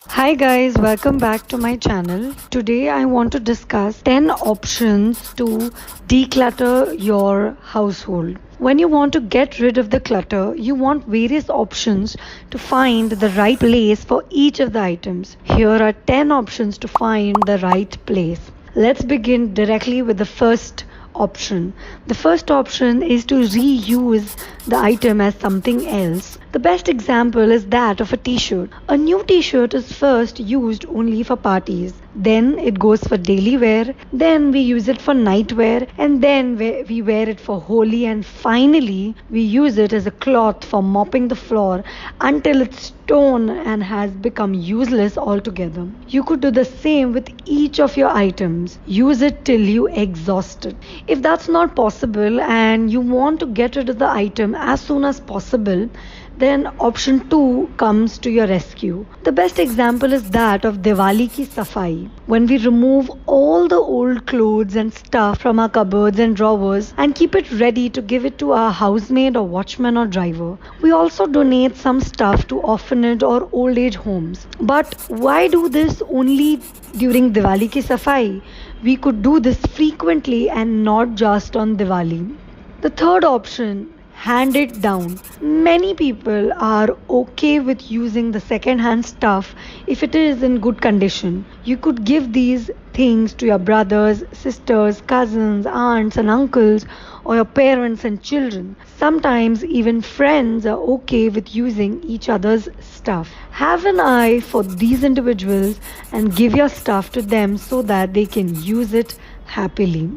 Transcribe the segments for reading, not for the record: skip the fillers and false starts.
Hi guys, welcome back to my channel. Today I want to discuss 10 options to declutter your household. When you want to get rid of the clutter, you want various options to find the right place for each of the items. Here are 10 options to find the right place. Let's begin directly with the first option. The first option is to reuse the item as something else. The best example is that of a t-shirt. A new t-shirt is first used only for parties. Then it goes for daily wear. Then we use it for night wear. And then we wear it for Holi. And finally, we use it as a cloth for mopping the floor until it's torn and has become useless altogether. You could do the same with each of your items. Use it till you exhaust it. If that's not possible and you want to get rid of the item as soon as possible, then option 2 comes to your rescue. The best example is that of Diwali ki safai. When we remove all the old clothes and stuff from our cupboards and drawers and keep it ready to give it to our housemaid or watchman or driver. We also donate some stuff to orphanage or old age homes. But why do this only during Diwali ki safai? We could do this frequently and not just on Diwali. The third option, hand it down. Many people are okay with using the second hand stuff if it is in good condition. You could give these things to your brothers, sisters, cousins, aunts and uncles, or your parents and children. Sometimes even friends are okay with using each other's stuff. Have an eye for these individuals and give your stuff to them so that they can use it happily.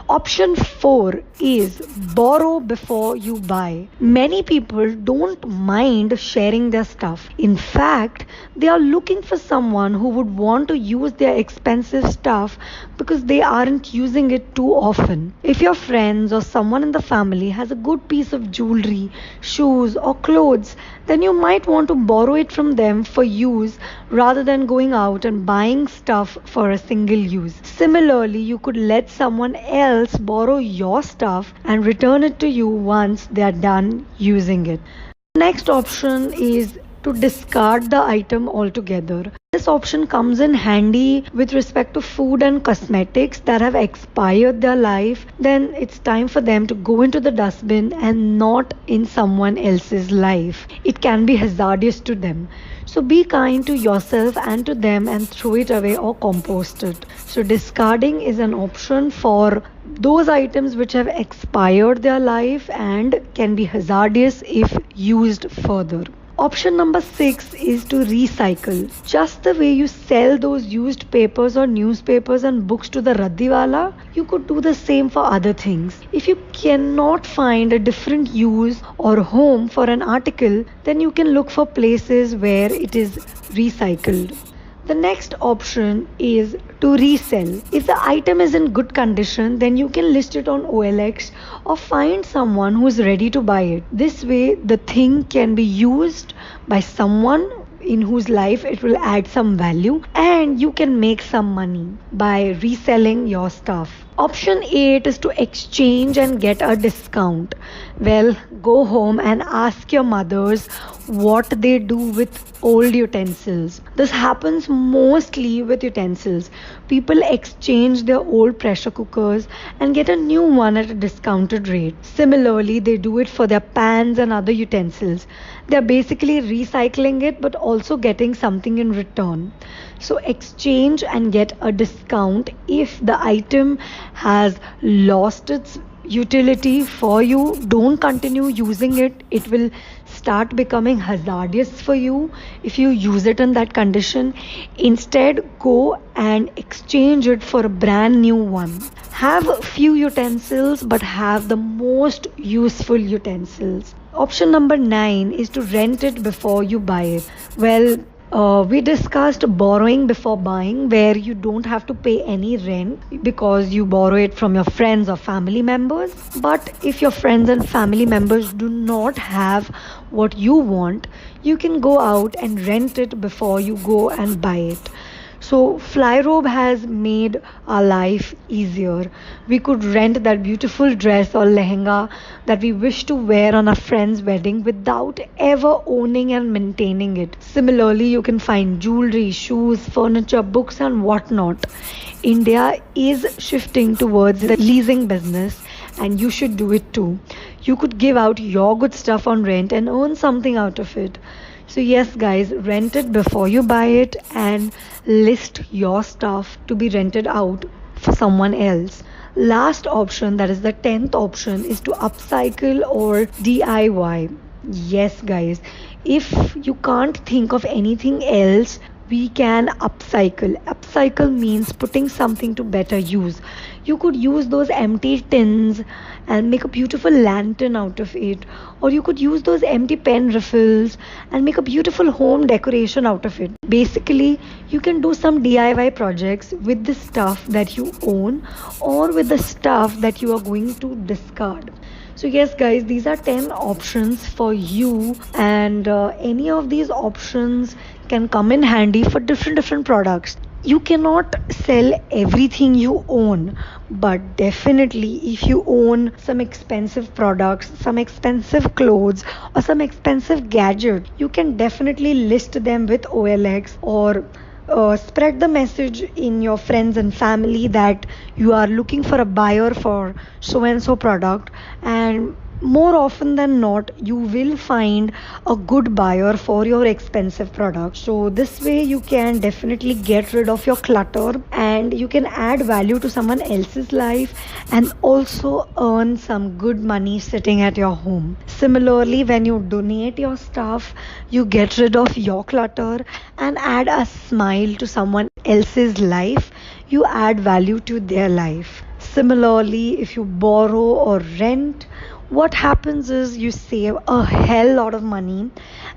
Option 4 is borrow before you buy. Many people don't mind sharing their stuff. In fact, they are looking for someone who would want to use their expensive stuff because they aren't using it too often. If your friends or someone in the family has a good piece of jewelry, shoes, or clothes, then you might want to borrow it from them for use rather than going out and buying stuff for a single use. Similarly, you could let someone else borrow your stuff and return it to you once they are done using it. Next option is to discard the item altogether. This option comes in handy with respect to food and cosmetics that have expired their life. Then it's time for them to go into the dustbin and not in someone else's life. It can be hazardous to them. So be kind to yourself and to them and throw it away or compost it. So discarding is an option for those items which have expired their life and can be hazardous if used further. Option number 6 is to recycle. Just the way you sell those used papers or newspapers and books to the Raddiwala, you could do the same for other things. If you cannot find a different use or home for an article, then you can look for places where it is recycled. The next option is to resell. If the item is in good condition, then you can list it on OLX or find someone who is ready to buy it. This way, the thing can be used by someone in whose life it will add some value and you can make some money by reselling your stuff. Option 8 is to exchange and get a discount. Well, go home and ask your mothers what they do with old utensils. This happens mostly with utensils. People exchange their old pressure cookers and get a new one at a discounted rate. Similarly, they do it for their pans and other utensils. They're basically recycling it but also getting something in return. So exchange and get a discount. If the item has lost its utility for you, don't continue using it. It will start becoming hazardous for you if you use it in that condition. Instead, go and exchange it for a brand new one. Have few utensils but have the most useful utensils. Option number 9 is to rent it before you buy it. Well, we discussed borrowing before buying, where you don't have to pay any rent because you borrow it from your friends or family members. But if your friends and family members do not have what you want, you can go out and rent it before you go and buy it. So Flyrobe has made our life easier. We could rent that beautiful dress or lehenga that we wish to wear on a friend's wedding without ever owning and maintaining it. Similarly, you can find jewelry, shoes, furniture, books, and whatnot. India is shifting towards the leasing business, and you should do it too. You could give out your good stuff on rent and earn something out of it. So, yes, guys, rent it before you buy it and list your stuff to be rented out for someone else. Last option, that is the 10th option, is to upcycle or DIY. Yes, guys, if you can't think of anything else, we can upcycle. Upcycle means putting something to better use. You could use those empty tins and make a beautiful lantern out of it, or you could use those empty pen refills and make a beautiful home decoration out of it. Basically, you can do some DIY projects with the stuff that you own or with the stuff that you are going to discard. So, yes, guys, these are 10 options for you, and any of these options can come in handy for different products. You cannot sell everything you own, but definitely if you own some expensive products, some expensive clothes, or some expensive gadget, you can definitely list them with OLX, or spread the message in your friends and family that you are looking for a buyer for so and so product, and more often than not you will find a good buyer for your expensive product. So this way you can definitely get rid of your clutter, and you can add value to someone else's life and also earn some good money sitting at your home. Similarly, when you donate your stuff, you get rid of your clutter and add a smile to someone else's life. You add value to their life. Similarly, if you borrow or rent, what happens is you save a hell lot of money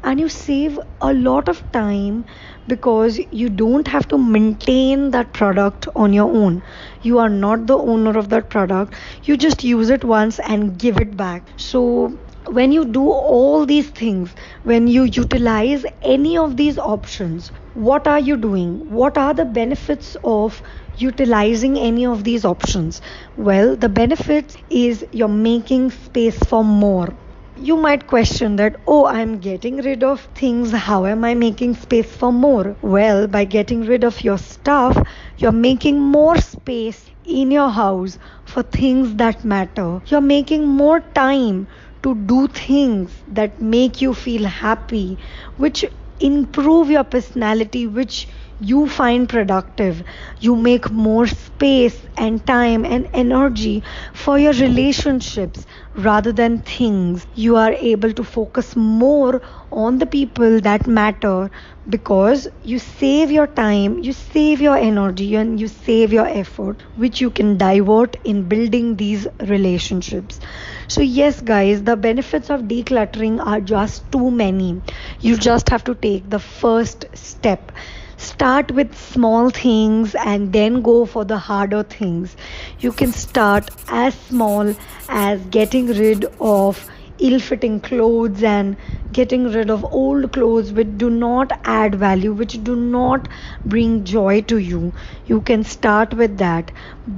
and you save a lot of time, because you don't have to maintain that product on your own. You are not the owner of that product, you just use it once and give it back. So when you do all these things, when you utilize any of these options, what are you doing? What are the benefits of utilizing any of these options? Well, the benefit is you're making space for more. You might question that, oh, I'm getting rid of things. How am I making space for more? Well, by getting rid of your stuff, you're making more space in your house for things that matter. You're making more time to do things that make you feel happy, which improve your personality, which you find productive. You make more space and time and energy for your relationships rather than things. You are able to focus more on the people that matter, because you save your time, you save your energy, and you save your effort, which you can divert in building these relationships. So, yes, guys, the benefits of decluttering are just too many. You just have to take the first step. Start with small things and then go for the harder things. You can start as small as getting rid of ill-fitting clothes and getting rid of old clothes which do not add value, which do not bring joy to you. You can start with that.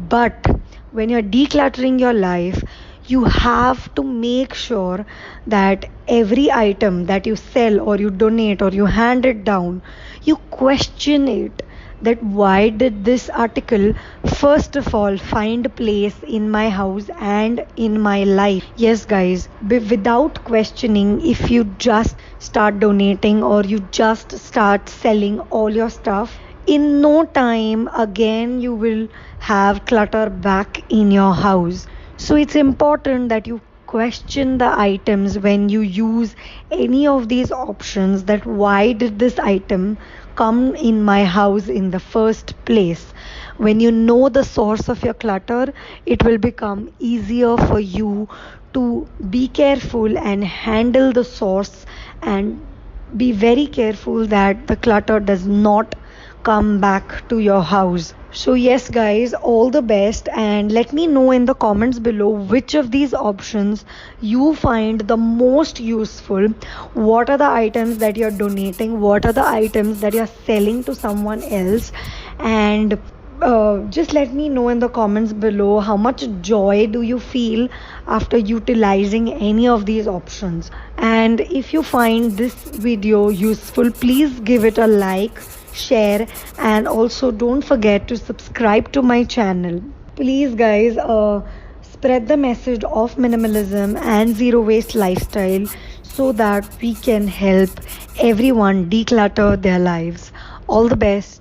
But when you're decluttering your life, you have to make sure that every item that you sell or you donate or you hand it down, you question it, that why did this article first of all find a place in my house and in my life. Yes, guys, without questioning, if you just start donating or you just start selling all your stuff, in no time again you will have clutter back in your house. So it's important that you question the items when you use any of these options, that why did this item come in my house in the first place. When you know the source of your clutter, it will become easier for you to be careful and handle the source, and be very careful that the clutter does not come back to your house. So, yes, guys, all the best, and let me know in the comments below which of these options you find the most useful. What are the items that you're donating? What are the items that you're selling to someone else? And just let me know in the comments below how much joy do you feel after utilizing any of these options. And if you find this video useful, please give it a like, share, and also don't forget to subscribe to my channel. Please, guys, spread the message of minimalism and zero waste lifestyle so that we can help everyone declutter their lives. All the best.